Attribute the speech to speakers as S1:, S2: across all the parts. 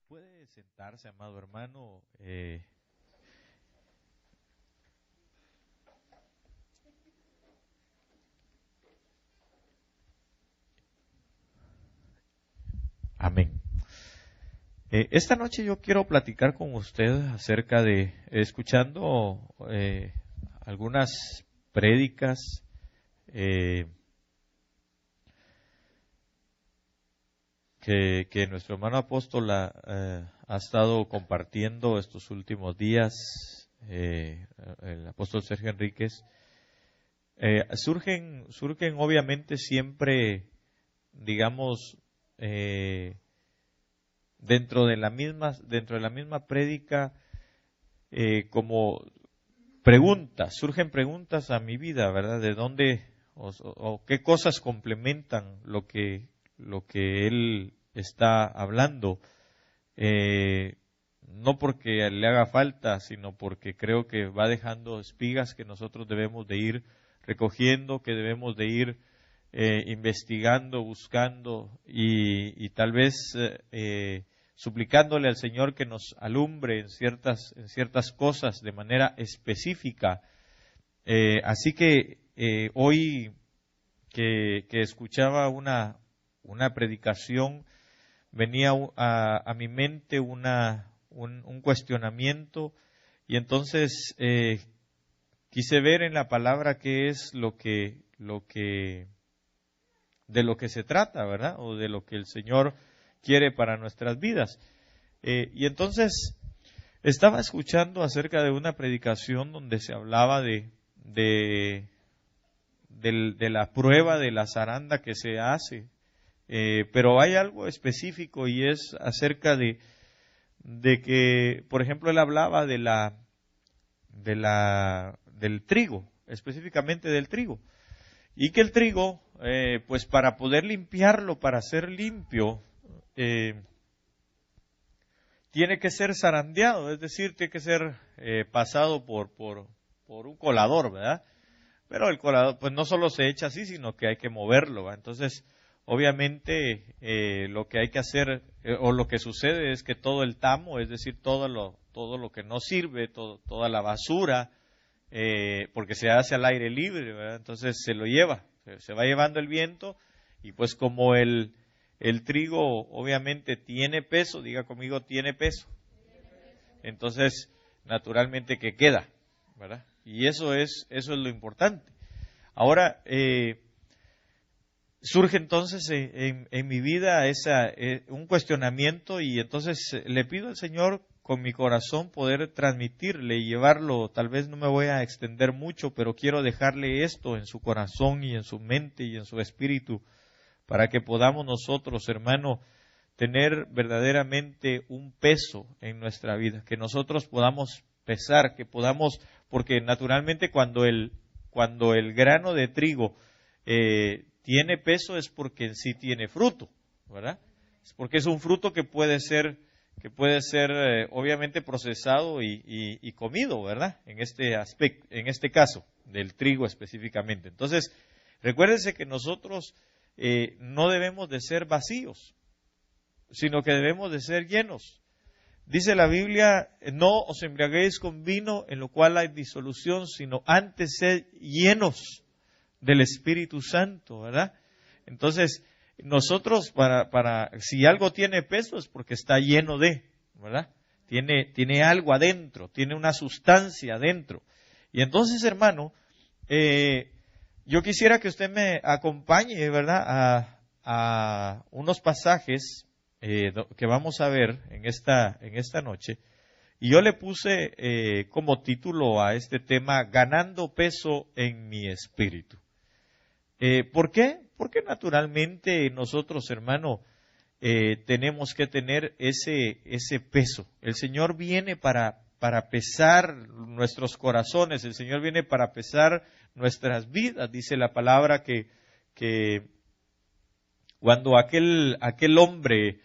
S1: Puede sentarse, amado hermano. Amén. Esta noche yo quiero platicar con usted acerca de, escuchando algunas prédicas, que nuestro hermano apóstol ha estado compartiendo estos últimos días, el apóstol Sergio Enríquez. Surgen obviamente siempre, digamos, dentro de la misma prédica, como preguntas, surgen preguntas a mi vida, ¿verdad? De dónde o qué cosas complementan lo que él está hablando, no porque le haga falta, sino porque creo que va dejando espigas que nosotros debemos de ir recogiendo, que debemos de ir investigando, buscando y tal vez suplicándole al Señor que nos alumbre en ciertas cosas de manera específica. Así que hoy que escuchaba una predicación, venía a mi mente un cuestionamiento, y entonces quise ver en la palabra qué es de lo que se trata, ¿verdad? O de lo que el Señor quiere para nuestras vidas. Y entonces estaba escuchando acerca de una predicación donde se hablaba de la prueba de la zaranda que se hace. Pero hay algo específico, y es acerca de que, por ejemplo, él hablaba del trigo, específicamente del trigo, y que el trigo, pues para poder limpiarlo, para ser limpio, tiene que ser zarandeado, es decir, tiene que ser pasado por un colador, ¿verdad? Pero el colador, pues no solo se echa así, sino que hay que moverlo, ¿verdad? Entonces, obviamente, lo que hay que hacer, o lo que sucede es que todo el tamo, es decir, todo lo que no sirve, toda la basura, porque se hace al aire libre, ¿verdad? Entonces se lo lleva, se va llevando el viento, y pues como el trigo obviamente tiene peso, diga conmigo, tiene peso, entonces naturalmente que queda, ¿verdad? Y eso es lo importante. Ahora, surge entonces en mi vida un cuestionamiento, y entonces le pido al Señor con mi corazón poder transmitirle y llevarlo. Tal vez no me voy a extender mucho, pero quiero dejarle esto en su corazón y en su mente y en su espíritu, para que podamos nosotros, hermano, tener verdaderamente un peso en nuestra vida, que nosotros podamos pesar, que podamos, porque naturalmente cuando el grano de trigo tiene peso, es porque en sí tiene fruto, ¿verdad? Es porque es un fruto que puede ser obviamente procesado y comido, ¿verdad? En este aspecto, en este caso del trigo específicamente. Entonces, recuérdense que nosotros no debemos de ser vacíos, sino que debemos de ser llenos. Dice la Biblia: no os embriaguéis con vino en lo cual hay disolución, sino antes sed llenos del Espíritu Santo, ¿verdad? Entonces, nosotros si algo tiene peso es porque está lleno de, ¿verdad? Tiene algo adentro, tiene una sustancia adentro. Y entonces, hermano, yo quisiera que usted me acompañe, ¿verdad?, a unos pasajes que vamos a ver en esta noche. Y yo le puse como título a este tema: ganando peso en mi espíritu. ¿Por qué? Porque naturalmente nosotros, hermano, tenemos que tener ese peso. El Señor viene para pesar nuestros corazones, el Señor viene para pesar nuestras vidas. Dice la palabra que cuando aquel hombre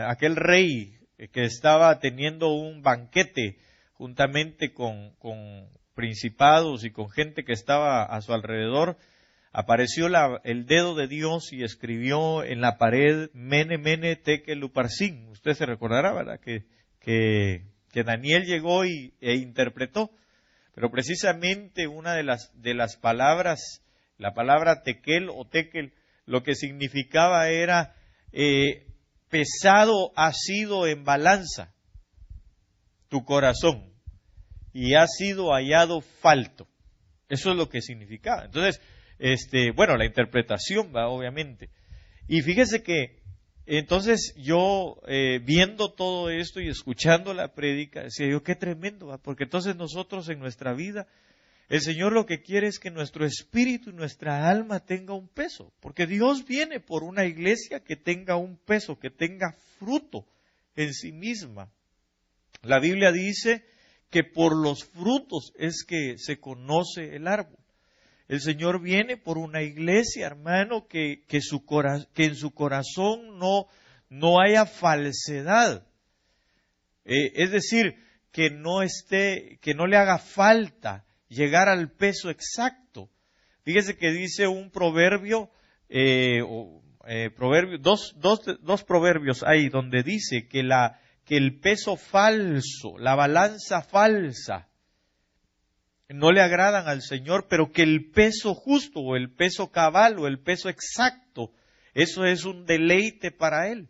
S1: aquel rey que estaba teniendo un banquete juntamente con principados y con gente que estaba a su alrededor, apareció el dedo de Dios y escribió en la pared Mene, Mene, Tekel, Uparsin. Usted se recordará, ¿verdad? Que Daniel llegó e interpretó. Pero precisamente una de las palabras, la palabra Tekel o Tekel, lo que significaba era pesado ha sido en balanza tu corazón y ha sido hallado falto. Eso es lo que significaba. Entonces, bueno, la interpretación va, obviamente. Y fíjese que, entonces yo, viendo todo esto y escuchando la prédica, decía yo, qué tremendo, ¿va? Porque entonces nosotros en nuestra vida, el Señor lo que quiere es que nuestro espíritu y nuestra alma tenga un peso. Porque Dios viene por una iglesia que tenga un peso, que tenga fruto en sí misma. La Biblia dice que por los frutos es que se conoce el árbol. El Señor viene por una iglesia, hermano, que en su corazón no haya falsedad. Es decir, que no le haga falta llegar al peso exacto. Fíjese que dice un proverbio, dos proverbios hay donde dice que el peso falso, la balanza falsa, no le agradan al Señor, pero que el peso justo o el peso cabal o el peso exacto, eso es un deleite para Él.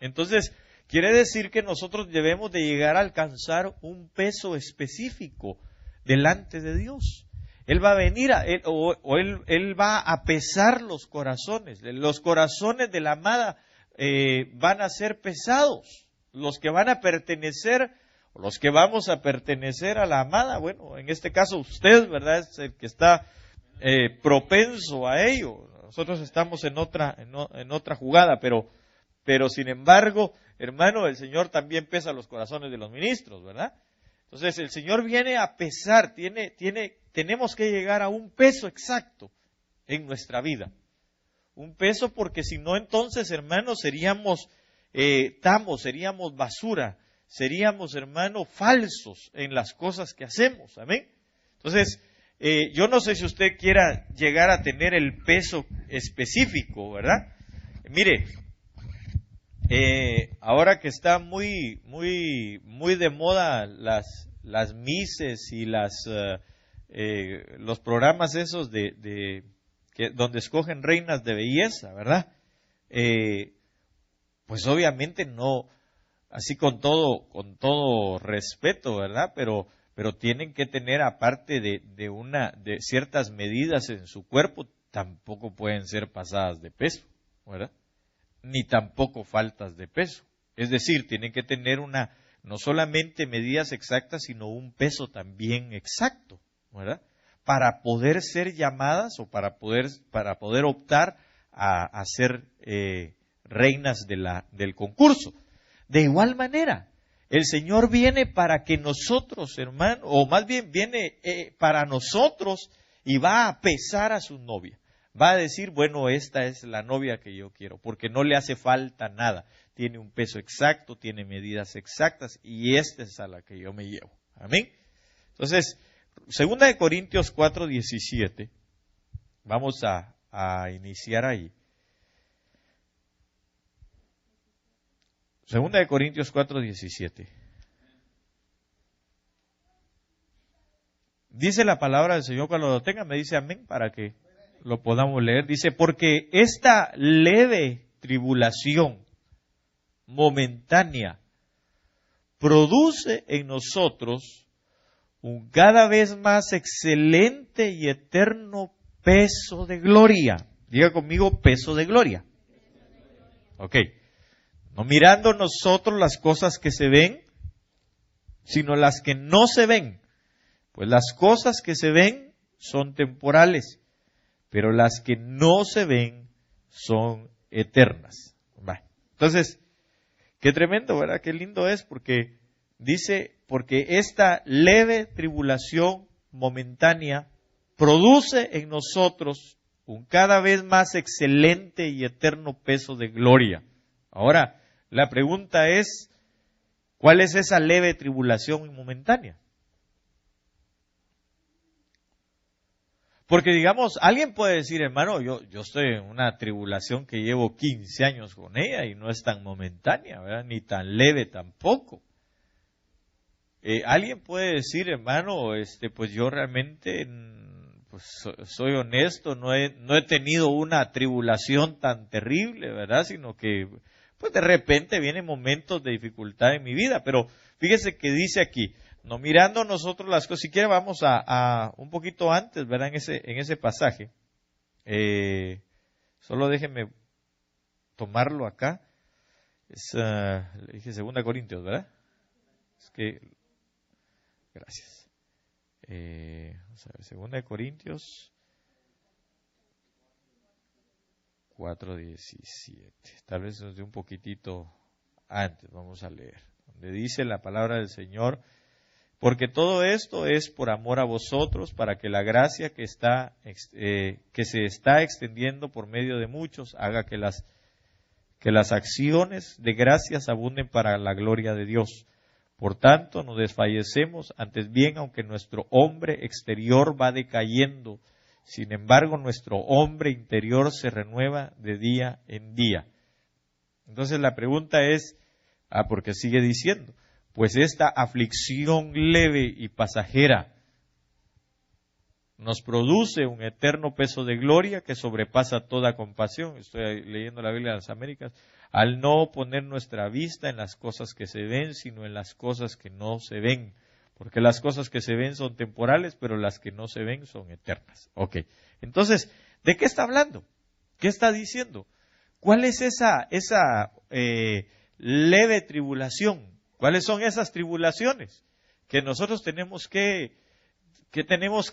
S1: Entonces, quiere decir que nosotros debemos de llegar a alcanzar un peso específico delante de Dios. Él va a venir, Él va a pesar los corazones. Los corazones de la amada van a ser pesados. Los que van a pertenecer, los que vamos a pertenecer a la amada, bueno, en este caso usted, ¿verdad? Es el que está propenso a ello. Nosotros estamos en otra jugada, pero sin embargo, hermano, el Señor también pesa los corazones de los ministros, ¿verdad? Entonces el Señor viene a pesar, tenemos que llegar a un peso exacto en nuestra vida. Un peso porque si no entonces, hermano, seríamos basura, seríamos, hermano, falsos en las cosas que hacemos, amén. Entonces, yo no sé si usted quiera llegar a tener el peso específico, ¿verdad? Mire, ahora que está muy de moda las mises y los programas esos donde escogen reinas de belleza, ¿verdad? Pues obviamente no, así con todo respeto, ¿verdad? Pero tienen que tener, aparte de ciertas medidas en su cuerpo, tampoco pueden ser pasadas de peso, ¿verdad? Ni tampoco faltas de peso. Es decir, tienen que tener no solamente medidas exactas, sino un peso también exacto, ¿verdad? Para poder ser llamadas o para poder optar a ser reinas del concurso. De igual manera, el Señor viene para que nosotros, hermano, o más bien viene para nosotros y va a pesar a su novia. Va a decir, bueno, esta es la novia que yo quiero, porque no le hace falta nada. Tiene un peso exacto, tiene medidas exactas y esta es a la que yo me llevo. Amén. Entonces, 2 Corintios 4:17, vamos a iniciar ahí. 2 Corintios 4:17. Dice la palabra del Señor, cuando lo tenga me dice amén para que lo podamos leer. Dice, porque esta leve tribulación momentánea produce en nosotros un cada vez más excelente y eterno peso de gloria. Diga conmigo, peso de gloria. Ok. No mirando nosotros las cosas que se ven, sino las que no se ven. Pues las cosas que se ven son temporales, pero las que no se ven son eternas. Entonces, qué tremendo, ¿verdad? Qué lindo es, porque dice, porque esta leve tribulación momentánea produce en nosotros un cada vez más excelente y eterno peso de gloria. Ahora, la pregunta es, ¿cuál es esa leve tribulación momentánea? Porque digamos, alguien puede decir, hermano, yo estoy en una tribulación que llevo 15 años con ella y no es tan momentánea, ¿verdad? Ni tan leve tampoco. Alguien puede decir, hermano, pues yo realmente pues soy honesto, no he tenido una tribulación tan terrible, ¿verdad? Sino que pues de repente vienen momentos de dificultad en mi vida. Pero fíjese que dice aquí, no mirando nosotros las cosas, si quiere vamos a un poquito antes, ¿verdad? En ese pasaje. Solo déjenme tomarlo acá. Le dije 2 Corintios, ¿verdad? Es que, gracias. Vamos a ver, 2 Corintios 4:17. Tal vez nos dé un poquitito antes, vamos a leer. Donde dice la palabra del Señor, porque todo esto es por amor a vosotros, para que la gracia que se está extendiendo por medio de muchos haga que las acciones de gracias abunden para la gloria de Dios. Por tanto, no desfallecemos, antes bien, aunque nuestro hombre exterior va decayendo, sin embargo, nuestro hombre interior se renueva de día en día. Entonces la pregunta es, porque sigue diciendo, pues esta aflicción leve y pasajera nos produce un eterno peso de gloria que sobrepasa toda compasión. Estoy leyendo la Biblia de las Américas. Al no poner nuestra vista en las cosas que se ven, sino en las cosas que no se ven. Porque las cosas que se ven son temporales, pero las que no se ven son eternas. Ok. Entonces, ¿de qué está hablando? ¿Qué está diciendo? ¿Cuál es esa leve tribulación? ¿Cuáles son esas tribulaciones que nosotros tenemos que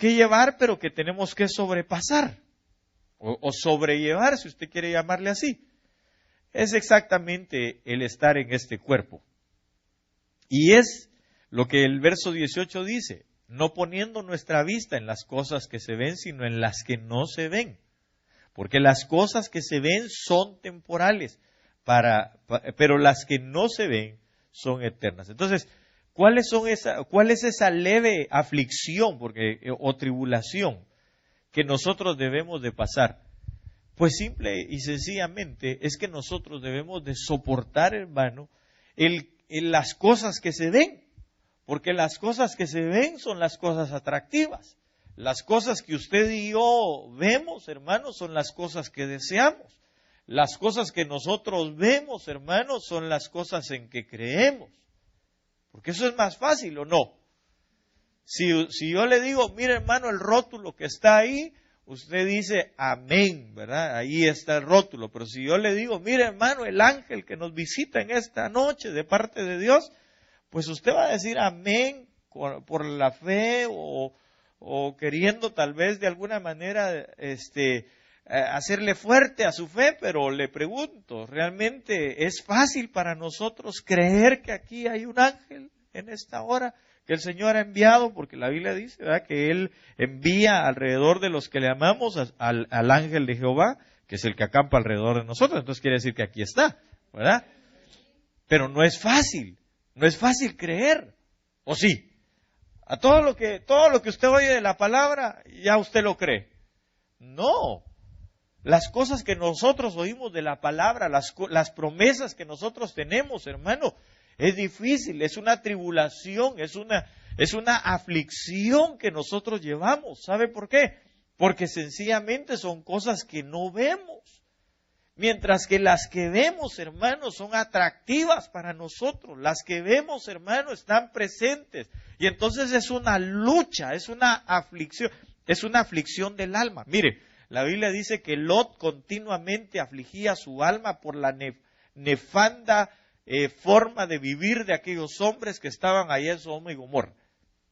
S1: llevar, pero que tenemos que sobrepasar? O sobrellevar, si usted quiere llamarle así. Es exactamente el estar en este cuerpo. Y es lo que el verso 18 dice, no poniendo nuestra vista en las cosas que se ven, sino en las que no se ven. Porque las cosas que se ven son temporales, pero las que no se ven son eternas. Entonces, ¿cuál es esa leve aflicción o tribulación que nosotros debemos de pasar? Pues simple y sencillamente es que nosotros debemos de soportar, hermano, las cosas que se ven. Porque las cosas que se ven son las cosas atractivas. Las cosas que usted y yo vemos, hermanos, son las cosas que deseamos. Las cosas que nosotros vemos, hermanos, son las cosas en que creemos. Porque eso es más fácil, ¿o no? Si yo le digo, mire, hermano, el rótulo que está ahí, usted dice, amén, ¿verdad? Ahí está el rótulo. Pero si yo le digo, mire, hermano, el ángel que nos visita en esta noche de parte de Dios, pues usted va a decir amén por la fe o queriendo tal vez de alguna manera hacerle fuerte a su fe, pero le pregunto, ¿realmente es fácil para nosotros creer que aquí hay un ángel en esta hora que el Señor ha enviado? Porque la Biblia dice, ¿verdad?, que Él envía alrededor de los que le amamos al ángel de Jehová, que es el que acampa alrededor de nosotros. Entonces quiere decir que aquí está, ¿verdad? Pero no es fácil creer, ¿o sí? A todo lo que usted oye de la palabra, ya usted lo cree. No. Las cosas que nosotros oímos de la palabra, las promesas que nosotros tenemos, hermano, es difícil, es una tribulación, es una aflicción que nosotros llevamos. ¿Sabe por qué? Porque sencillamente son cosas que no vemos. Mientras que las que vemos, hermanos, son atractivas para nosotros. Las que vemos, hermanos, están presentes. Y entonces es una lucha, es una aflicción del alma. Mire, la Biblia dice que Lot continuamente afligía su alma por la nefanda forma de vivir de aquellos hombres que estaban allá en Sodoma y Gomorra.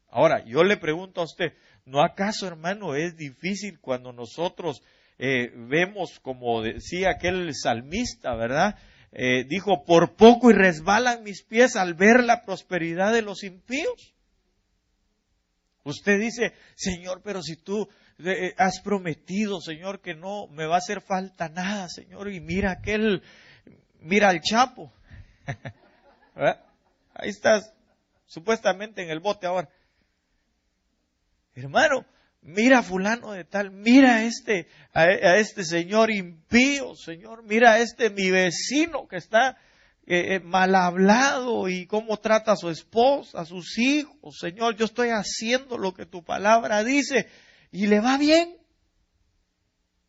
S1: Ahora, yo le pregunto a usted, ¿no acaso, hermano, es difícil cuando nosotros vemos, como decía aquel salmista, ¿verdad? Dijo, por poco y resbalan mis pies al ver la prosperidad de los impíos? Usted dice, Señor, pero si tú has prometido, Señor, que no me va a hacer falta nada, Señor, y mira al Chapo. ¿Verdad? Ahí estás, supuestamente en el bote ahora. Hermano, mira a fulano de tal, mira a este señor impío, Señor, mira a mi vecino que está mal hablado y cómo trata a su esposa, a sus hijos, Señor, yo estoy haciendo lo que tu palabra dice y le va bien.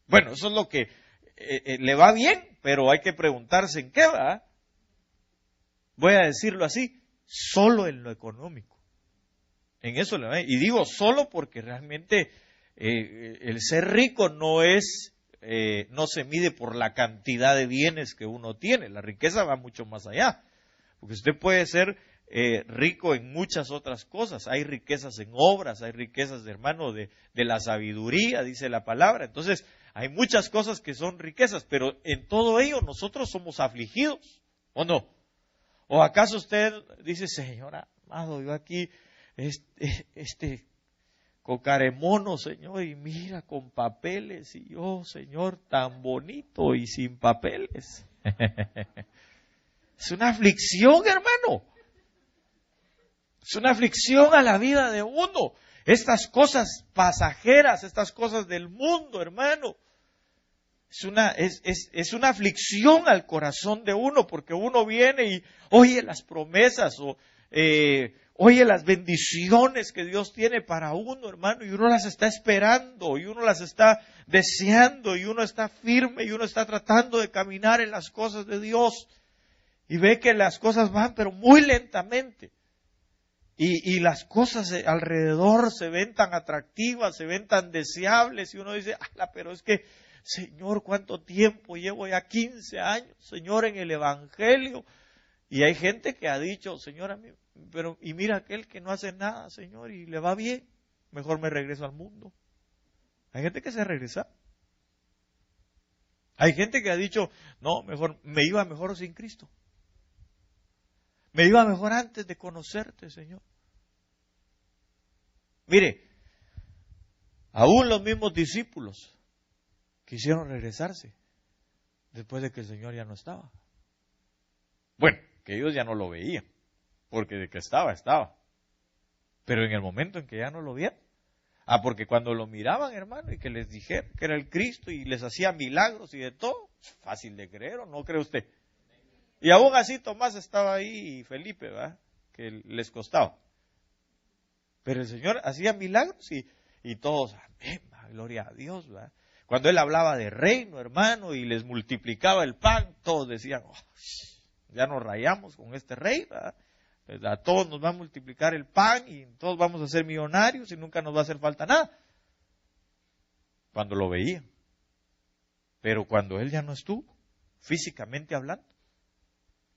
S1: Bueno, eso es lo que le va bien, pero hay que preguntarse en qué va. Voy a decirlo así, solo en lo económico. En eso le va. Y digo solo porque realmente el ser rico no se mide por la cantidad de bienes que uno tiene. La riqueza va mucho más allá. Porque usted puede ser rico en muchas otras cosas. Hay riquezas en obras, hay riquezas, hermano, de la sabiduría, dice la palabra. Entonces, hay muchas cosas que son riquezas, pero en todo ello nosotros somos afligidos, ¿o no? ¿O acaso usted dice, Señor amado, yo aquí, cocaremono, Señor, y mira, con papeles, y yo, Señor, tan bonito y sin papeles? Es una aflicción, hermano. Es una aflicción a la vida de uno. Estas cosas pasajeras, estas cosas del mundo, hermano. Es una aflicción al corazón de uno, porque uno viene y oye las promesas o oye las bendiciones que Dios tiene para uno, hermano, y uno las está esperando, y uno las está deseando, y uno está firme, y uno está tratando de caminar en las cosas de Dios, y ve que las cosas van, pero muy lentamente. Y las cosas alrededor se ven tan atractivas, se ven tan deseables, y uno dice, pero es que, Señor, ¿cuánto tiempo llevo ya? 15 años, Señor, en el Evangelio. Y hay gente que ha dicho, Señor, a mí, y mira aquel que no hace nada, Señor, y le va bien, mejor me regreso al mundo. Hay gente que se regresa. Hay gente que ha dicho, no, me iba mejor sin Cristo. Me iba mejor antes de conocerte, Señor. Mire, aún los mismos discípulos quisieron regresarse después de que el Señor ya no estaba. Bueno, que ellos ya no lo veían, porque de que estaba. Pero en el momento en que ya no lo veían, porque cuando lo miraban, hermano, y que les dijeron que era el Cristo y les hacía milagros y de todo, fácil de creer, ¿o no cree usted? Y aún así Tomás estaba ahí y Felipe, ¿verdad? Que les costaba. Pero el Señor hacía milagros y todos, amén, gloria a Dios, ¿verdad? Cuando Él hablaba de reino, hermano, y les multiplicaba el pan, todos decían, ya nos rayamos con este rey, ¿verdad? A todos nos va a multiplicar el pan y todos vamos a ser millonarios y nunca nos va a hacer falta nada. Cuando lo veían. Pero cuando Él ya no estuvo, físicamente hablando,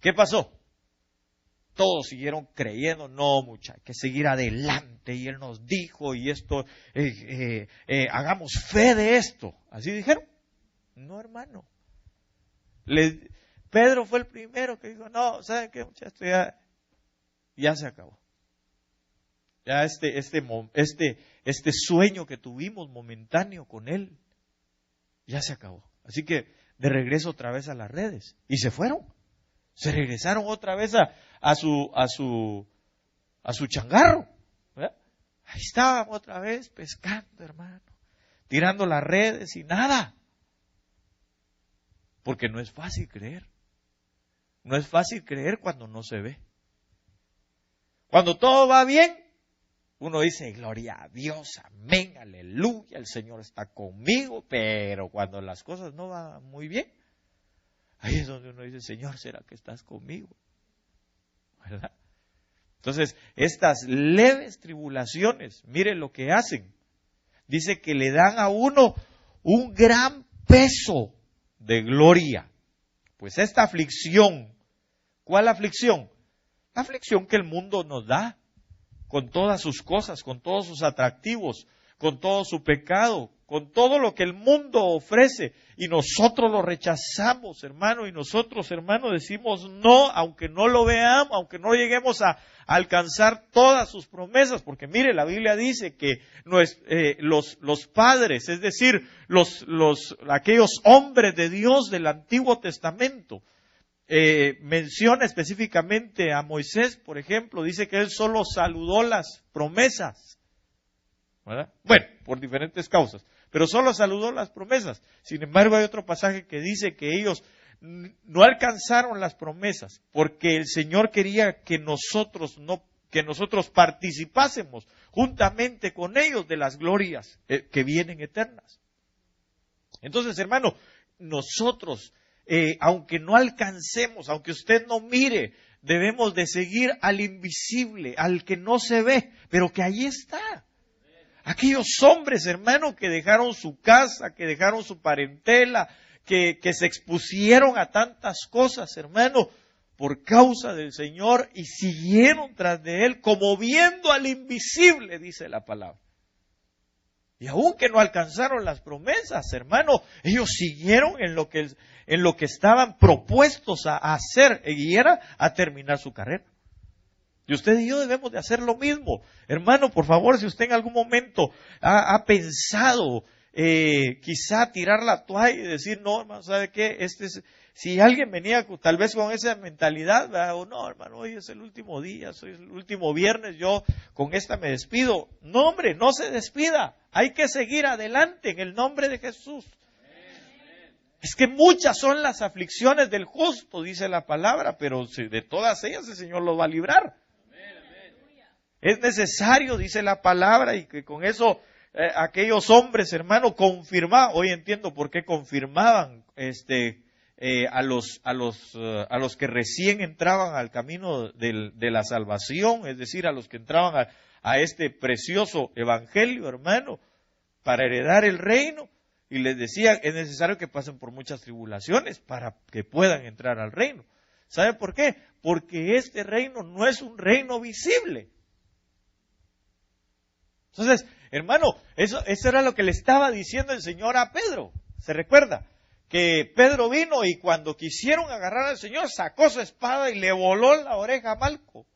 S1: ¿qué pasó? Todos siguieron creyendo, no, muchachos, hay que seguir adelante, y Él nos dijo, y esto, hagamos fe de esto. ¿Así dijeron? No, hermano. Pedro fue el primero que dijo, no, ¿saben qué, muchachos? Ya se acabó. Ya este sueño que tuvimos momentáneo con Él, ya se acabó. Así que de regreso otra vez a las redes. Y se fueron. Se regresaron otra vez a su changarro. ¿Verdad? Ahí estaban otra vez pescando, hermano. Tirando las redes y nada. Porque no es fácil creer. No es fácil creer cuando no se ve. Cuando todo va bien, uno dice, gloria a Dios, amén, aleluya, el Señor está conmigo. Pero cuando las cosas no van muy bien, ahí es donde uno dice, Señor, ¿será que estás conmigo? ¿Verdad? Entonces, estas leves tribulaciones, mire lo que hacen. Dice que le dan a uno un gran peso de gloria. Pues esta aflicción, ¿cuál aflicción? La aflicción que el mundo nos da, con todas sus cosas, con todos sus atractivos, con todo su pecado, con todo lo que el mundo ofrece, y nosotros lo rechazamos, hermano, y nosotros, hermano, decimos no, aunque no lo veamos, aunque no lleguemos a alcanzar todas sus promesas, porque mire, la Biblia dice que los padres, es decir, aquellos hombres de Dios del Antiguo Testamento, menciona específicamente a Moisés, por ejemplo, dice que él solo saludó las promesas. ¿verdad? Bueno, por diferentes causas, pero solo saludó las promesas. Sin embargo, hay otro pasaje que dice que ellos no alcanzaron las promesas porque el Señor quería que nosotros participásemos juntamente con ellos de las glorias que vienen eternas. Entonces, hermano, nosotros, aunque no alcancemos, aunque usted no mire, debemos de seguir al invisible, al que no se ve, pero que ahí está. Aquellos hombres, hermano, que dejaron su casa, que dejaron su parentela, que se expusieron a tantas cosas, hermano, por causa del Señor y siguieron tras de Él, como viendo al invisible, dice la palabra. Y aunque no alcanzaron las promesas, hermano, ellos siguieron en lo que estaban propuestos a hacer, y era a terminar su carrera. Y usted y yo debemos de hacer lo mismo. Hermano, por favor, si usted en algún momento ha pensado quizá tirar la toalla y decir, no, hermano, ¿sabe qué? Si alguien venía tal vez con esa mentalidad, ¿verdad? O no, hermano, hoy es el último día, hoy es el último viernes, yo con esta me despido. No, hombre, no se despida. Hay que seguir adelante en el nombre de Jesús. Es que muchas son las aflicciones del justo, dice la palabra, pero de todas ellas el Señor los va a librar. Es necesario, dice la palabra, y que con eso aquellos hombres, hermano, confirmaban. Hoy entiendo por qué confirmaban a los que recién entraban al camino de la salvación, es decir, a los que entraban a este precioso evangelio, hermano, para heredar el reino. Y les decía, es necesario que pasen por muchas tribulaciones para que puedan entrar al reino. ¿Sabe por qué? Porque este reino no es un reino visible. Entonces, hermano, eso era lo que le estaba diciendo el Señor a Pedro. ¿Se recuerda? Que Pedro vino y cuando quisieron agarrar al Señor, sacó su espada y le voló la oreja a Malco.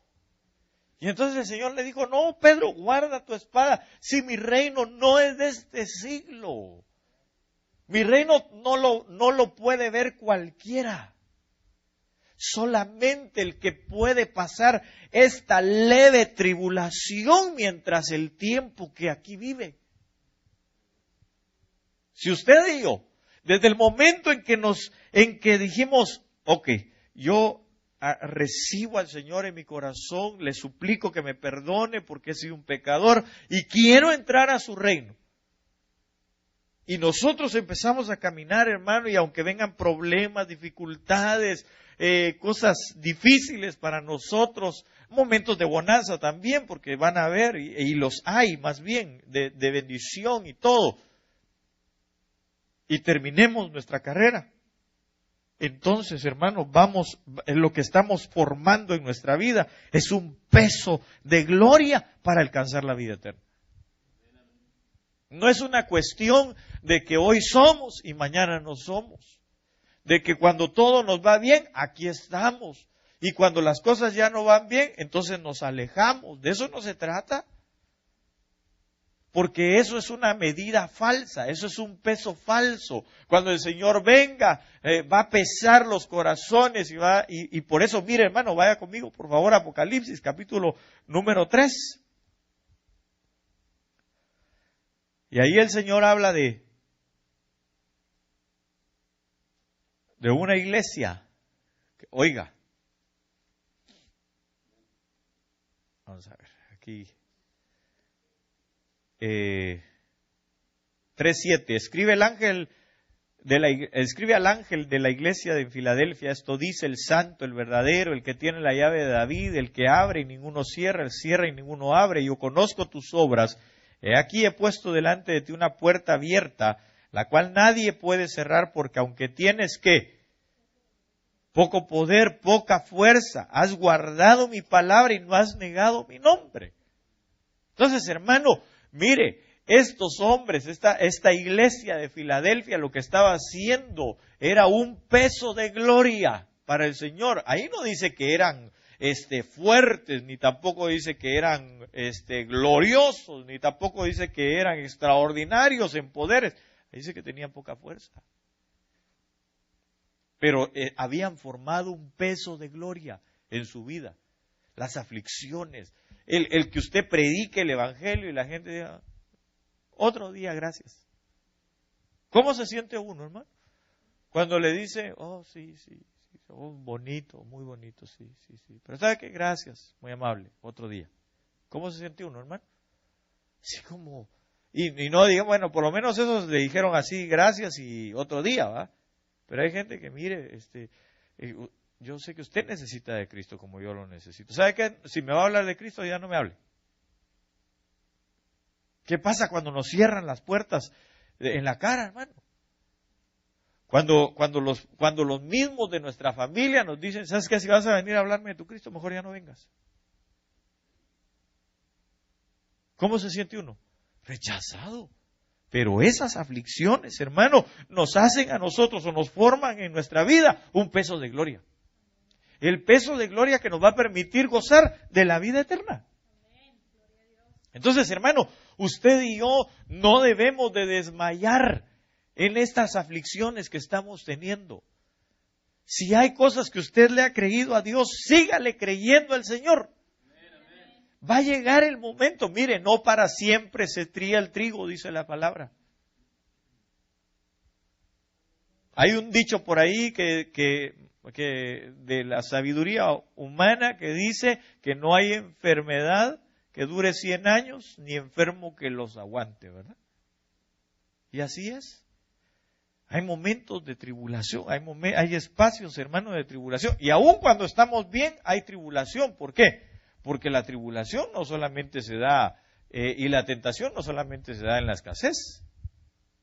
S1: Y entonces el Señor le dijo, no, Pedro, guarda tu espada, si mi reino no es de este siglo. Mi reino no lo puede ver cualquiera. Solamente el que puede pasar esta leve tribulación mientras el tiempo que aquí vive. Si usted y yo, desde el momento en que dijimos, ok, yo recibo al Señor en mi corazón, le suplico que me perdone porque he sido un pecador y quiero entrar a su reino. Y nosotros empezamos a caminar, hermano, y aunque vengan problemas, dificultades, cosas difíciles para nosotros, momentos de bonanza también, porque van a haber, y los hay más bien, de bendición y todo, y terminemos nuestra carrera. Entonces, hermano, lo que estamos formando en nuestra vida es un peso de gloria para alcanzar la vida eterna. No es una cuestión de que hoy somos y mañana no somos. De que cuando todo nos va bien, aquí estamos. Y cuando las cosas ya no van bien, entonces nos alejamos. De eso no se trata. Porque eso es una medida falsa, eso es un peso falso. Cuando el Señor venga, va a pesar los corazones y por eso, mire hermano, vaya conmigo por favor a Apocalipsis capítulo número 3. Y ahí el Señor habla de una iglesia. Oiga, vamos a ver, aquí 3:7, escribe al ángel de la iglesia de Filadelfia, esto dice el santo, el verdadero, el que tiene la llave de David, el que abre y ninguno cierra, el cierra y ninguno abre. Yo conozco tus obras. Aquí he puesto delante de ti una puerta abierta, la cual nadie puede cerrar, porque aunque tienes poco poder, poca fuerza, has guardado mi palabra y no has negado mi nombre. Entonces, hermano, mire, estos hombres, esta iglesia de Filadelfia, lo que estaba haciendo era un peso de gloria para el Señor. Ahí no dice que eran fuertes, ni tampoco dice que eran gloriosos, ni tampoco dice que eran extraordinarios en poderes. Dice que tenían poca fuerza. Pero habían formado un peso de gloria en su vida. Las aflicciones, el que usted predique el evangelio y la gente diga, Otro día, gracias. ¿Cómo se siente uno, hermano? Cuando le dice, oh, sí, oh, bonito, muy bonito, sí. Pero ¿sabe qué? Gracias, muy amable, otro día. ¿Cómo se siente uno, hermano? Así como, y no digan, bueno, por lo menos esos le dijeron así, gracias y otro día, ¿va? Pero hay gente que, mire, yo sé que usted necesita de Cristo como yo lo necesito. ¿Sabe qué? Si me va a hablar de Cristo, ya no me hable. ¿Qué pasa cuando nos cierran las puertas en la cara, hermano? Cuando los mismos de nuestra familia nos dicen, ¿sabes qué? Si vas a venir a hablarme de tu Cristo, mejor ya no vengas. ¿Cómo se siente uno? Rechazado. Pero esas aflicciones, hermano, nos hacen a nosotros o nos forman en nuestra vida un peso de gloria. El peso de gloria que nos va a permitir gozar de la vida eterna. Entonces, hermano, usted y yo no debemos de desmayar en estas aflicciones que estamos teniendo. Si hay cosas que usted le ha creído a Dios, sígale creyendo al Señor. Va a llegar el momento, mire, no para siempre se trilla el trigo, dice la palabra. Hay un dicho por ahí que de la sabiduría humana que dice que no hay enfermedad que dure 100 años, ni enfermo que los aguante, ¿verdad? Y así es. Hay momentos de tribulación, hay espacios, hermanos, de tribulación. Y aun cuando estamos bien, hay tribulación. ¿Por qué? Porque la tribulación no solamente se da, y la tentación no solamente se da en la escasez,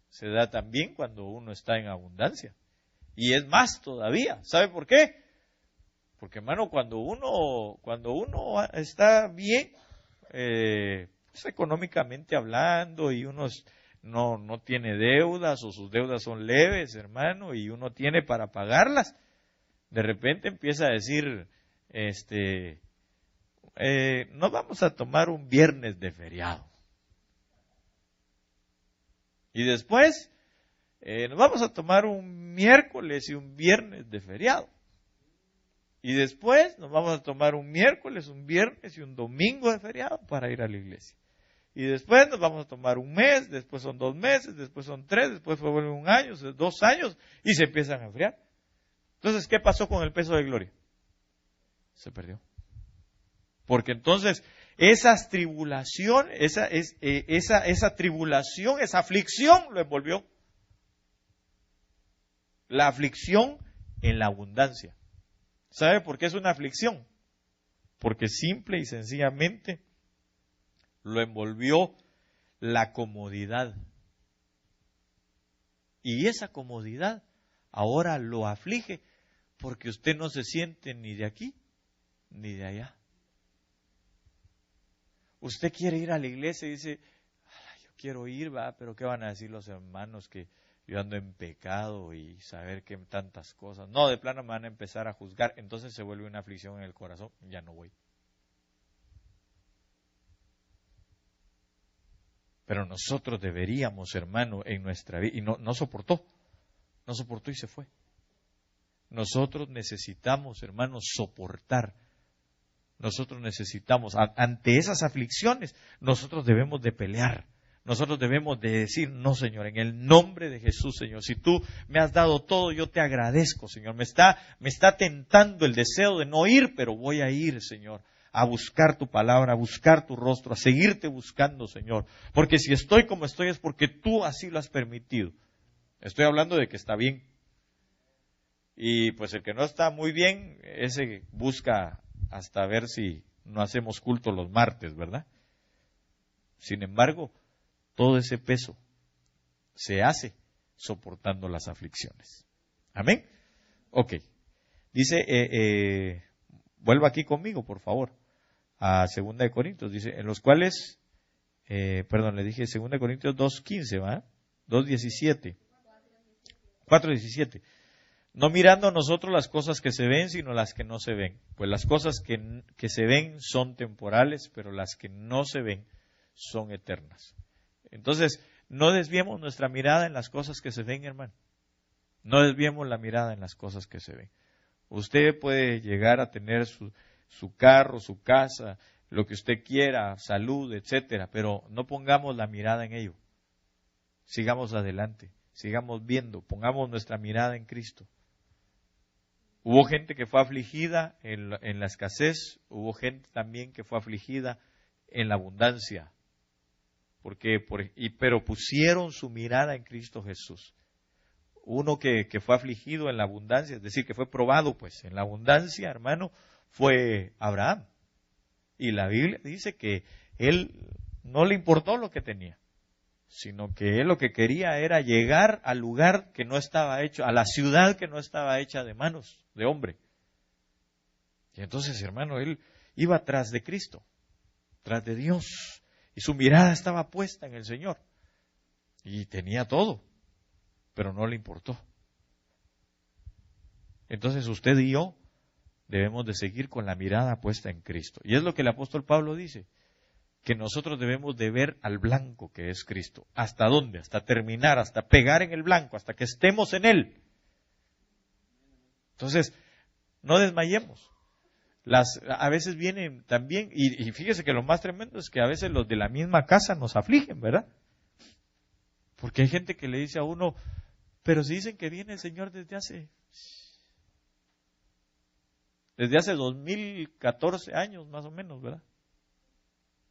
S1: se da también cuando uno está en abundancia. Y es más todavía. ¿Sabe por qué? Porque, hermano, cuando uno está bien, pues, económicamente hablando, y uno no tiene deudas, o sus deudas son leves, hermano, y uno tiene para pagarlas, de repente empieza a decir, nos vamos a tomar un viernes de feriado. Y después nos vamos a tomar un miércoles y un viernes de feriado. Y después nos vamos a tomar un miércoles, un viernes y un domingo de feriado para ir a la iglesia. Y después nos vamos a tomar un mes, después son 2 meses, después son 3, después vuelve un año, 2 años, y se empiezan a enfriar. Entonces, ¿qué pasó con el peso de gloria? Se perdió. Porque entonces esas tribulaciones, esa tribulación, esa aflicción lo envolvió. La aflicción en la abundancia. ¿Sabe por qué es una aflicción? Porque simple y sencillamente lo envolvió la comodidad. Y esa comodidad ahora lo aflige porque usted no se siente ni de aquí ni de allá. Usted quiere ir a la iglesia y dice, yo quiero ir, va, pero ¿qué van a decir los hermanos que yo ando en pecado y saber que tantas cosas? No, de plano me van a empezar a juzgar, entonces se vuelve una aflicción en el corazón, ya no voy. Pero nosotros deberíamos, hermano, en nuestra vida, y no soportó y se fue. Nosotros necesitamos, hermanos, soportar. Nosotros necesitamos, ante esas aflicciones, nosotros debemos de pelear. Nosotros debemos de decir, no, Señor, en el nombre de Jesús, Señor, si tú me has dado todo, yo te agradezco, Señor. Me está tentando el deseo de no ir, pero voy a ir, Señor, a buscar tu palabra, a buscar tu rostro, a seguirte buscando, Señor. Porque si estoy como estoy es porque tú así lo has permitido. Estoy hablando de que está bien. Y pues el que no está muy bien, ese busca hasta ver si no hacemos culto los martes, ¿verdad? Sin embargo, todo ese peso se hace soportando las aflicciones. ¿Amén? Ok. Dice, vuelva aquí conmigo, por favor, a 2 de Corintios. Dice, en los cuales, le dije 2 de Corintios 2:15, ¿va? 2:17. 4:17. No mirando nosotros las cosas que se ven, sino las que no se ven. Pues las cosas que se ven son temporales, pero las que no se ven son eternas. Entonces, no desviemos nuestra mirada en las cosas que se ven, hermano. No desviemos la mirada en las cosas que se ven. Usted puede llegar a tener su carro, su casa, lo que usted quiera, salud, etcétera, pero no pongamos la mirada en ello. sigamos adelante, sigamos viendo, pongamos nuestra mirada en Cristo. Hubo gente que fue afligida en la escasez, hubo gente también que fue afligida en la abundancia, pero pusieron su mirada en Cristo Jesús. Uno que fue afligido en la abundancia, es decir, que fue probado pues en la abundancia, hermano, fue Abraham. Y la Biblia dice que él no le importó lo que tenía, sino que él lo que quería era llegar al lugar que no estaba hecho, a la ciudad que no estaba hecha de manos de hombre. Y entonces, hermano, él iba tras de Cristo, tras de Dios, y su mirada estaba puesta en el Señor. Y tenía todo, pero no le importó. Entonces usted y yo debemos de seguir con la mirada puesta en Cristo. Y es lo que el apóstol Pablo dice, que nosotros debemos de ver al blanco que es Cristo. ¿Hasta dónde? Hasta terminar, hasta pegar en el blanco, hasta que estemos en Él. Entonces, no desmayemos. A veces vienen también, y fíjese que lo más tremendo es que a veces los de la misma casa nos afligen, ¿verdad? Porque hay gente que le dice a uno, pero si dicen que viene el Señor desde hace 2014 años más o menos, ¿verdad?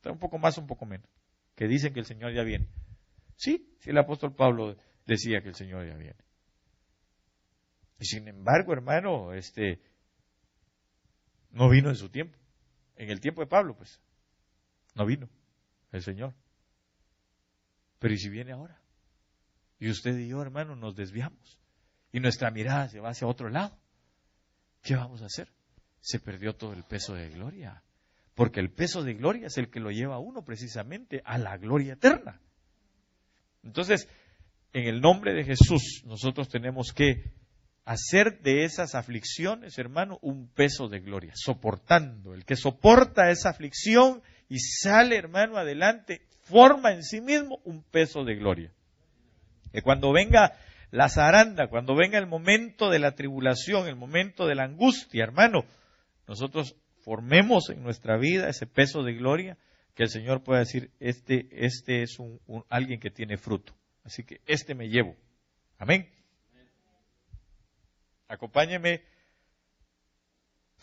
S1: Un poco más, un poco menos, que dicen que el Señor ya viene. Sí, el apóstol Pablo decía que el Señor ya viene. Y sin embargo, hermano, no vino en su tiempo. En el tiempo de Pablo, pues, no vino el Señor. Pero ¿y si viene ahora? Y usted y yo, hermano, nos desviamos. Y nuestra mirada se va hacia otro lado. ¿Qué vamos a hacer? Se perdió todo el peso de gloria. Porque el peso de gloria es el que lo lleva a uno precisamente a la gloria eterna. Entonces, en el nombre de Jesús, nosotros tenemos que hacer de esas aflicciones, hermano, un peso de gloria, soportando. El que soporta esa aflicción y sale, hermano, adelante, forma en sí mismo un peso de gloria. Que cuando venga la zaranda, cuando venga el momento de la tribulación, el momento de la angustia, hermano, nosotros formemos en nuestra vida ese peso de gloria, que el Señor pueda decir, este es alguien que tiene fruto. Así que me llevo. Amén. Acompáñeme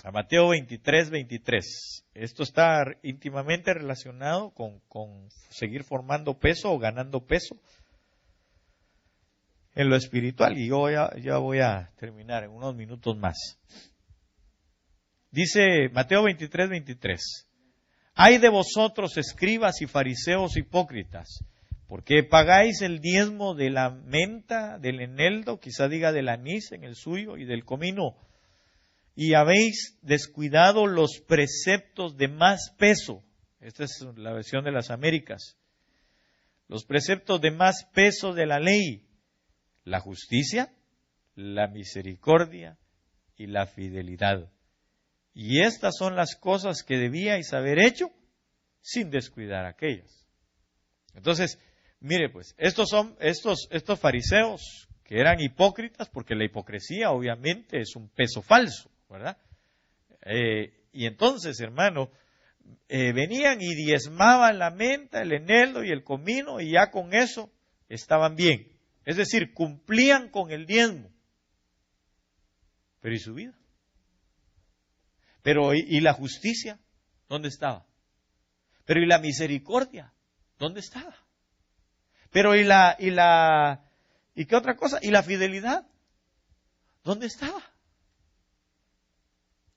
S1: a Mateo 23:23. Esto está íntimamente relacionado con seguir formando peso o ganando peso en lo espiritual. Y yo ya voy a terminar en unos minutos más. Dice Mateo 23:23. Ay de vosotros, escribas y fariseos hipócritas, porque pagáis el diezmo de la menta, del eneldo, quizá diga del anís en el suyo, y del comino, y habéis descuidado los preceptos de más peso. Esta es la versión de las Américas. Los preceptos de más peso de la ley, la justicia, la misericordia y la fidelidad. Y estas son las cosas que debíais haber hecho sin descuidar aquellas. Entonces, mire pues, estos fariseos que eran hipócritas, porque la hipocresía obviamente es un peso falso, ¿verdad? Y entonces, hermano, venían y diezmaban la menta, el eneldo y el comino, y ya con eso estaban bien. Es decir, cumplían con el diezmo. Pero ¿y su vida? Pero ¿y la justicia? ¿Dónde estaba? Pero ¿y la misericordia? ¿Dónde estaba? Pero ¿y qué otra cosa? ¿Y la fidelidad? ¿Dónde estaba?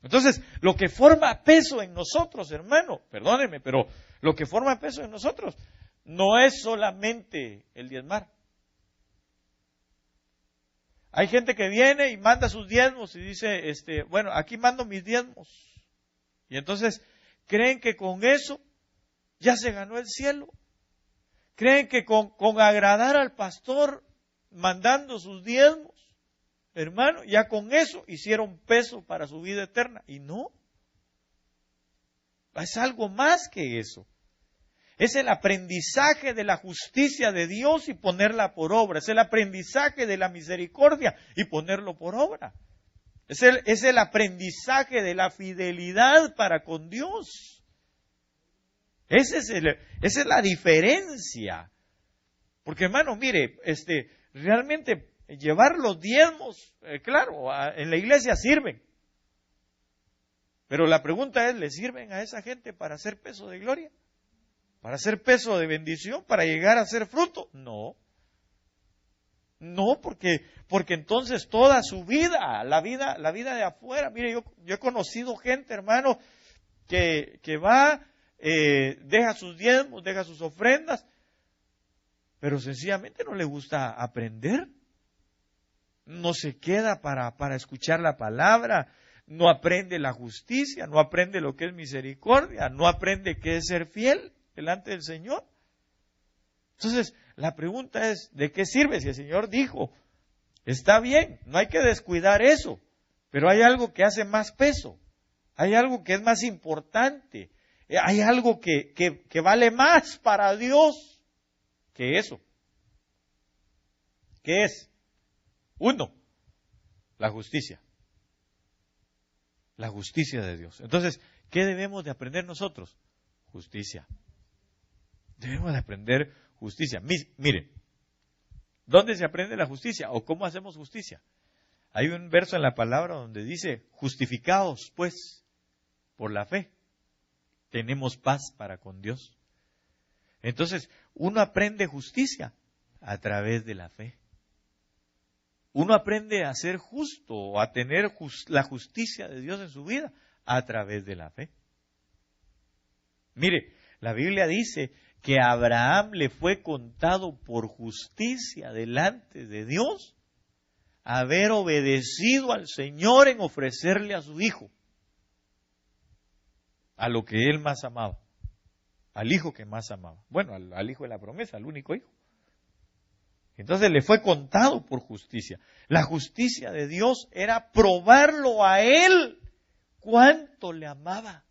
S1: Entonces, lo que forma peso en nosotros, hermano, perdónenme, pero lo que forma peso en nosotros no es solamente el diezmar. Hay gente que viene y manda sus diezmos y dice, bueno, aquí mando mis diezmos. Y entonces creen que con eso ya se ganó el cielo. Creen que con agradar al pastor mandando sus diezmos, hermano, ya con eso hicieron peso para su vida eterna. Y no. Es algo más que eso. Es el aprendizaje de la justicia de Dios y ponerla por obra. Es el aprendizaje de la misericordia y ponerlo por obra. Es el aprendizaje de la fidelidad para con Dios. Esa es la diferencia. Porque hermano, mire, realmente llevar los diezmos, claro, en la iglesia sirven. Pero la pregunta es, ¿le sirven a esa gente para hacer peso de gloria? ¿Para hacer peso de bendición? ¿Para llegar a ser fruto? No. No, porque entonces toda su vida, la vida de afuera, mire, yo he conocido gente, hermano, que va, deja sus diezmos, deja sus ofrendas, pero sencillamente no le gusta aprender. No se queda para escuchar la palabra, no aprende la justicia, no aprende lo que es misericordia, no aprende qué es ser fiel delante del Señor. Entonces, la pregunta es, ¿de qué sirve? Si el Señor dijo, está bien, no hay que descuidar eso, pero hay algo que hace más peso, hay algo que es más importante, hay algo que vale más para Dios que eso. ¿Qué es? Uno, la justicia. La justicia de Dios. Entonces, ¿qué debemos de aprender nosotros? Justicia. Debemos de aprender justicia. Miren, ¿dónde se aprende la justicia? ¿O cómo hacemos justicia? Hay un verso en la palabra donde dice, justificados pues por la fe, tenemos paz para con Dios. Entonces, uno aprende justicia a través de la fe. Uno aprende a ser justo, a tener la justicia de Dios en su vida a través de la fe. Mire, la Biblia dice que a Abraham le fue contado por justicia delante de Dios haber obedecido al Señor en ofrecerle a su hijo, a lo que él más amaba, al hijo que más amaba. Bueno, al hijo de la promesa, al único hijo. Entonces le fue contado por justicia. La justicia de Dios era probarlo a él cuánto le amaba.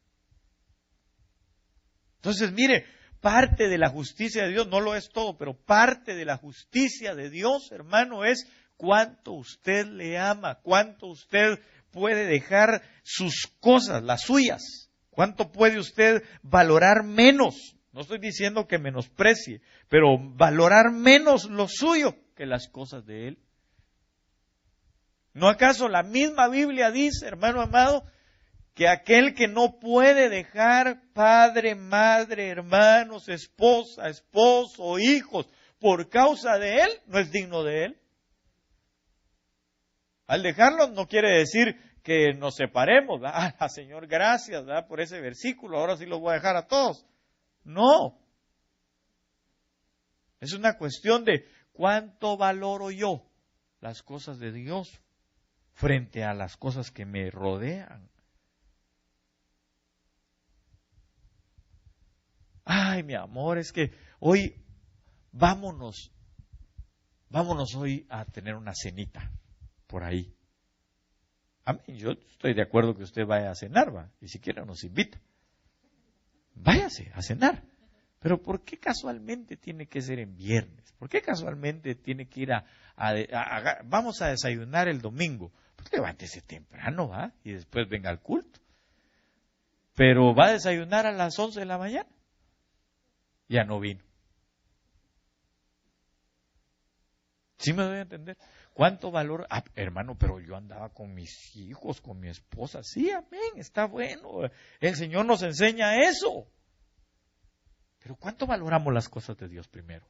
S1: Entonces, mire, parte de la justicia de Dios, no lo es todo, pero parte de la justicia de Dios, hermano, es cuánto usted le ama, cuánto usted puede dejar sus cosas, las suyas, cuánto puede usted valorar menos. No estoy diciendo que menosprecie, pero valorar menos lo suyo que las cosas de Él. ¿No acaso la misma Biblia dice, hermano amado, que aquel que no puede dejar padre, madre, hermanos, esposa, esposo, hijos, por causa de Él, no es digno de Él? Al dejarlos no quiere decir que nos separemos, ¿verdad? Ah, Señor, gracias, ¿verdad? Por ese versículo, ahora sí los voy a dejar a todos. No. Es una cuestión de cuánto valoro yo las cosas de Dios frente a las cosas que me rodean. Ay, mi amor, es que hoy vámonos hoy a tener una cenita por ahí. A mí, yo estoy de acuerdo que usted vaya a cenar, ¿va? Y si quiere nos invita. Váyase a cenar. Pero ¿por qué casualmente tiene que ser en viernes? ¿Por qué casualmente tiene que ir vamos a desayunar el domingo? Pues levántese temprano, ¿va? Y después venga al culto. Pero va a desayunar a las 11 de la mañana. Ya no vino. ¿Sí me doy a entender? ¿Cuánto valor? Ah, hermano, pero yo andaba con mis hijos, con mi esposa. Sí, amén, está bueno. El Señor nos enseña eso. Pero ¿cuánto valoramos las cosas de Dios primero?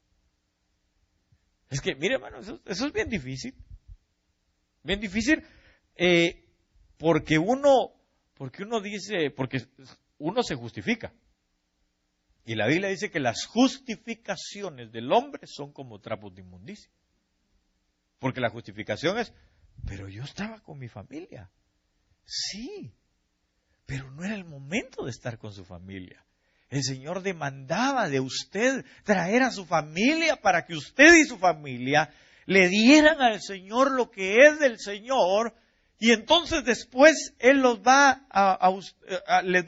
S1: Es que, mire, hermano, eso es bien difícil. Bien difícil porque uno se justifica. Y la Biblia dice que las justificaciones del hombre son como trapos de inmundicia. Porque la justificación es, pero yo estaba con mi familia. Sí, pero no era el momento de estar con su familia. El Señor demandaba de usted traer a su familia para que usted y su familia le dieran al Señor lo que es del Señor, y entonces después Él les va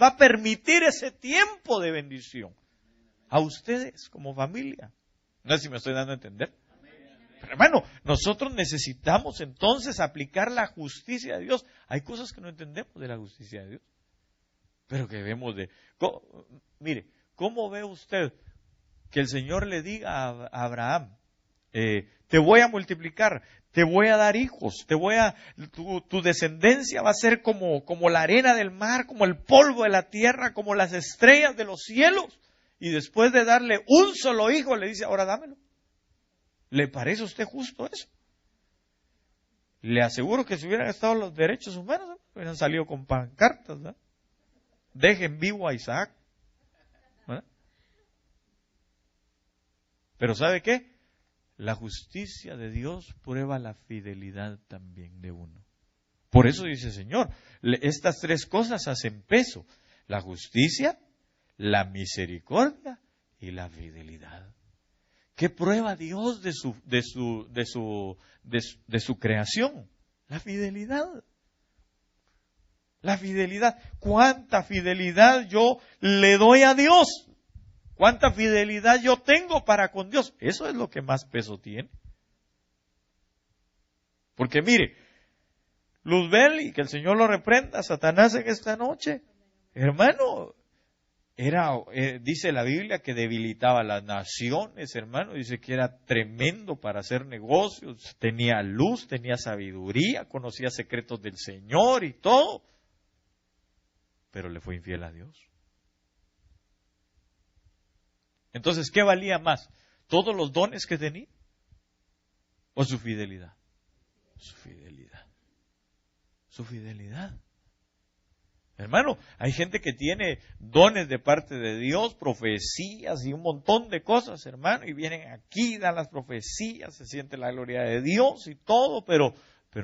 S1: a permitir ese tiempo de bendición a ustedes como familia. No sé si me estoy dando a entender. Pero hermano, nosotros necesitamos entonces aplicar la justicia de Dios. Hay cosas que no entendemos de la justicia de Dios, pero que debemos de... Mire, ¿cómo ve usted que el Señor le diga a Abraham, te voy a multiplicar, te voy a dar hijos, tu descendencia va a ser como la arena del mar, como el polvo de la tierra, como las estrellas de los cielos. Y después de darle un solo hijo, le dice, ahora dámelo. ¿Le parece a usted justo eso? Le aseguro que si hubieran estado los derechos humanos, ¿no?, hubieran salido con pancartas, ¿no? Dejen vivo a Isaac, ¿no? Pero ¿sabe qué? La justicia de Dios prueba la fidelidad también de uno. Por eso dice el Señor, estas tres cosas hacen peso: la justicia, la misericordia y la fidelidad. ¿Qué prueba Dios de su creación? La fidelidad. La fidelidad. ¿Cuánta fidelidad yo le doy a Dios? ¿Cuánta fidelidad yo tengo para con Dios? Eso es lo que más peso tiene. Porque mire, Luzbel, y que el Señor lo reprenda, Satanás en esta noche, hermano, dice la Biblia que debilitaba las naciones, hermano. Dice que era tremendo para hacer negocios, tenía luz, tenía sabiduría, conocía secretos del Señor y todo. Pero le fue infiel a Dios. Entonces, ¿qué valía más? ¿Todos los dones que tenía? ¿O su fidelidad? Su fidelidad. Su fidelidad. Hermano, hay gente que tiene dones de parte de Dios, profecías y un montón de cosas, hermano, y vienen aquí, dan las profecías, se siente la gloria de Dios y todo, pero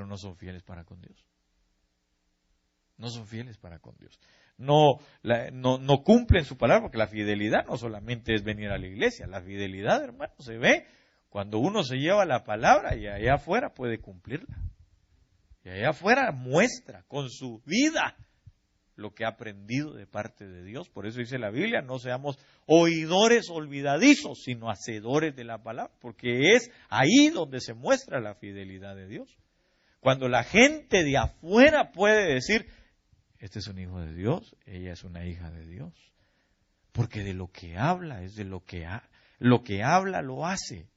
S1: no son fieles para con Dios. No son fieles para con Dios. No cumplen su palabra, porque la fidelidad no solamente es venir a la iglesia. La fidelidad, hermano, se ve cuando uno se lleva la palabra y allá afuera puede cumplirla. Y allá afuera muestra con su vida lo que ha aprendido de parte de Dios. Por eso dice la Biblia, no seamos oidores olvidadizos, sino hacedores de la palabra, porque es ahí donde se muestra la fidelidad de Dios. Cuando la gente de afuera puede decir, este es un hijo de Dios, ella es una hija de Dios. Porque de lo que habla es de lo que habla lo hace.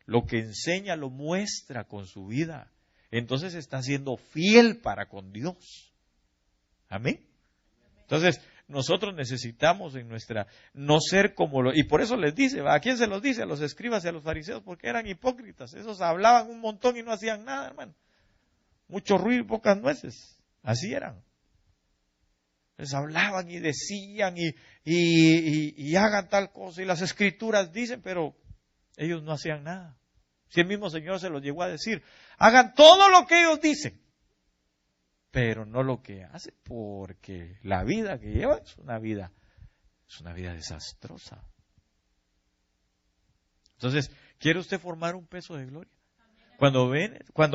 S1: Lo que enseña lo muestra con su vida. Entonces está siendo fiel para con Dios. Amén. Entonces nosotros necesitamos no ser como y por eso les dice, ¿a quién se los dice? A los escribas y a los fariseos, porque eran hipócritas. Esos hablaban un montón y no hacían nada, hermano. Mucho ruido y pocas nueces. Así eran. Les hablaban y decían y hagan tal cosa, y las escrituras dicen, pero ellos no hacían nada. Si el mismo Señor se los llegó a decir, hagan todo lo que ellos dicen, pero no lo que hacen, porque la vida que llevan es una vida desastrosa. Entonces, ¿quiere usted formar un peso de gloria? Cuando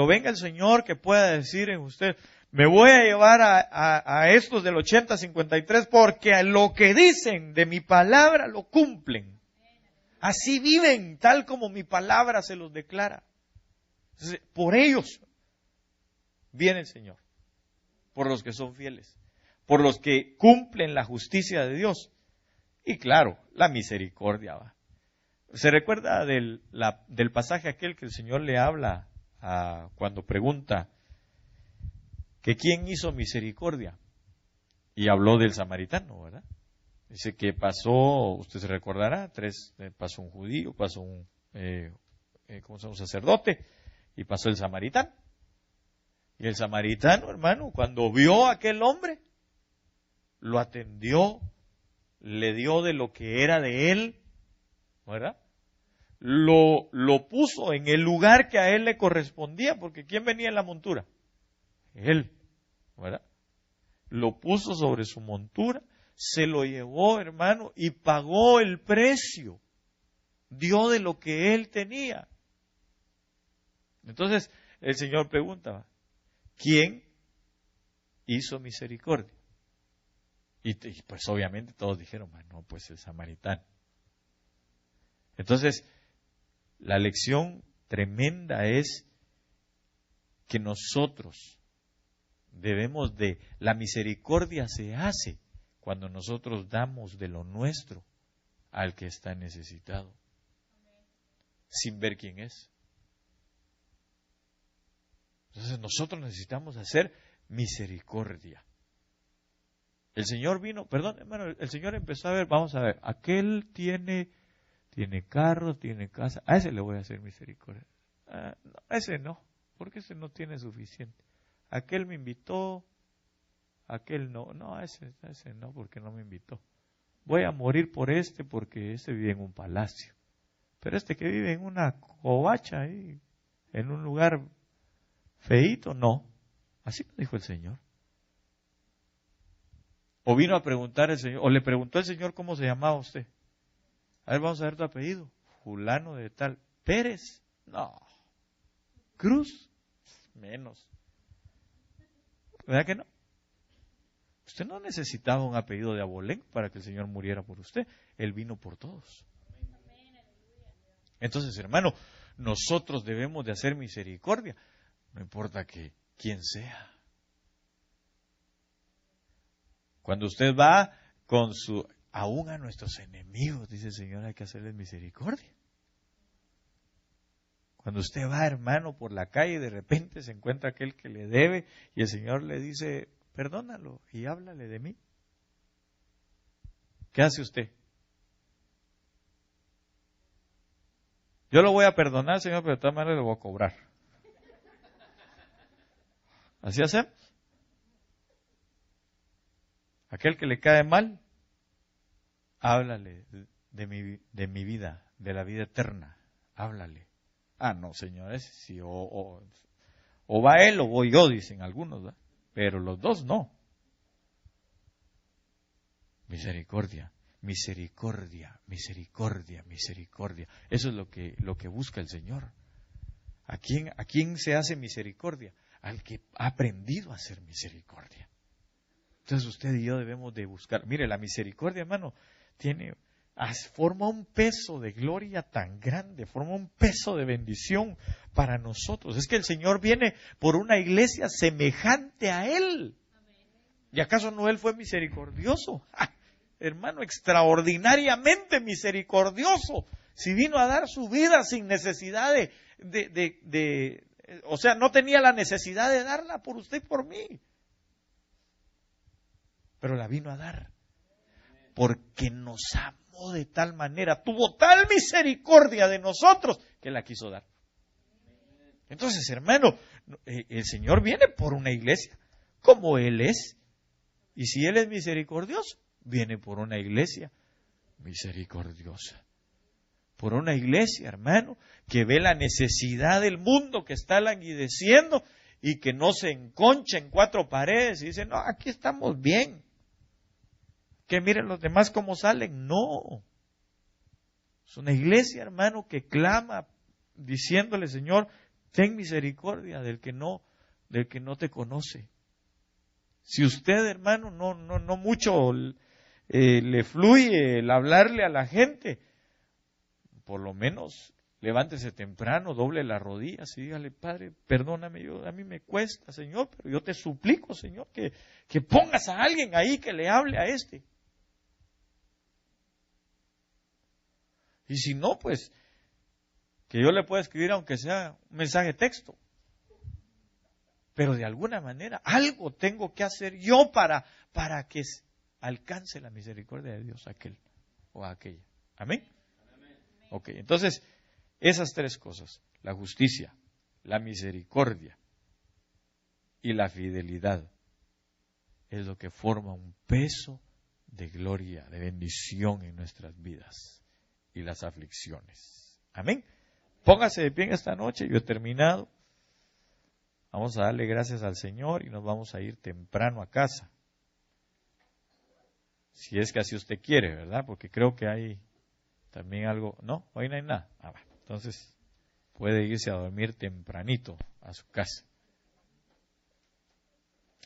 S1: venga el Señor, que pueda decir en usted, me voy a llevar a estos del 80-53 porque lo que dicen de mi palabra lo cumplen. Así viven, tal como mi palabra se los declara. Entonces, por ellos viene el Señor. Por los que son fieles. Por los que cumplen la justicia de Dios. Y claro, la misericordia va. ¿Se recuerda del pasaje aquel que el Señor le habla cuando pregunta que quién hizo misericordia? Y habló del samaritano, ¿verdad? Dice que pasó, usted se recordará, pasó un judío, pasó un sacerdote y pasó el samaritano. Y el samaritano, hermano, cuando vio a aquel hombre, lo atendió, le dio de lo que era de él, ¿verdad? Lo puso en el lugar que a él le correspondía, porque ¿quién venía en la montura? Él, ¿verdad? Lo puso sobre su montura, se lo llevó, hermano, y pagó el precio. Dio de lo que él tenía. Entonces, el Señor pregunta, ¿quién hizo misericordia? Y pues obviamente todos dijeron, no, pues el samaritano. Entonces, la lección tremenda es que nosotros la misericordia se hace cuando nosotros damos de lo nuestro al que está necesitado, sin ver quién es. Entonces nosotros necesitamos hacer misericordia. El Señor vino, perdón hermano, el Señor empezó a ver, vamos a ver, aquel tiene carro, tiene casa, a ese le voy a hacer misericordia. No, a ese no, porque ese no tiene suficiente. Aquel me invitó, aquel no, a ese no, porque no me invitó. Voy a morir por este, porque este vive en un palacio. Pero este que vive en una covacha ahí, en un lugar feíto, no. Así me dijo el Señor. O vino a preguntar el Señor, o le preguntó el Señor cómo se llamaba usted. A ver, vamos a ver tu apellido. Fulano de tal. Pérez. No. Cruz. Menos. ¿Verdad que no? Usted no necesitaba un apellido de abolengo para que el Señor muriera por usted. Él vino por todos. Entonces, hermano, nosotros debemos de hacer misericordia. No importa quién sea. Cuando usted va aún a nuestros enemigos, dice el Señor, hay que hacerles misericordia. Cuando usted va, hermano, por la calle y de repente se encuentra aquel que le debe y el Señor le dice, perdónalo y háblale de mí. ¿Qué hace usted? Yo lo voy a perdonar, Señor, pero de todas maneras le voy a cobrar. ¿Así hacemos? Aquel que le cae mal, háblale de mi vida, de la vida eterna. Háblale. Ah, no, señores, si o va él o voy yo, dicen algunos, ¿verdad? Pero los dos no. Misericordia, misericordia, misericordia, misericordia. Eso es lo que busca el Señor. ¿A quién se hace misericordia? Al que ha aprendido a hacer misericordia. Entonces usted y yo debemos de buscar. Mire, la misericordia, hermano, forma un peso de gloria tan grande, forma un peso de bendición para nosotros. Es que el Señor viene por una iglesia semejante a Él. ¿Y acaso no Él fue misericordioso? ¡Ah! Hermano, extraordinariamente misericordioso. Si vino a dar su vida sin necesidad o sea, no tenía la necesidad de darla por usted y por mí. Pero la vino a dar. Porque nos amó de tal manera, tuvo tal misericordia de nosotros, que la quiso dar. Entonces, hermano, el Señor viene por una iglesia como Él es. Y si Él es misericordioso, viene por una iglesia misericordiosa. Por una iglesia, hermano, que ve la necesidad del mundo que está languideciendo y que no se enconcha en cuatro paredes y dice, no, aquí estamos bien. Que miren los demás cómo salen. No. Es una iglesia, hermano, que clama diciéndole, Señor, ten misericordia del que no te conoce. Si usted, hermano, no mucho le fluye el hablarle a la gente, por lo menos levántese temprano, doble las rodillas y dígale, Padre, perdóname, a mí me cuesta, Señor, pero yo te suplico, Señor, que pongas a alguien ahí que le hable a este. Y si no, pues, que yo le pueda escribir aunque sea un mensaje de texto. Pero de alguna manera, algo tengo que hacer yo para que alcance la misericordia de Dios aquel o aquella. ¿Amén? Ok, entonces, esas tres cosas, la justicia, la misericordia y la fidelidad, es lo que forma un peso de gloria, de bendición en nuestras vidas y las aflicciones. Amén. Póngase de pie en esta noche, yo he terminado. Vamos a darle gracias al Señor y nos vamos a ir temprano a casa. Si es que así usted quiere, ¿verdad? Porque creo que hay también algo. No, hoy no hay nada. Bueno, entonces puede irse a dormir tempranito a su casa.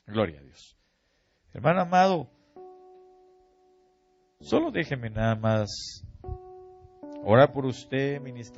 S1: Gloria a Dios. Hermano amado, solo déjeme nada más orar por usted, ministrar.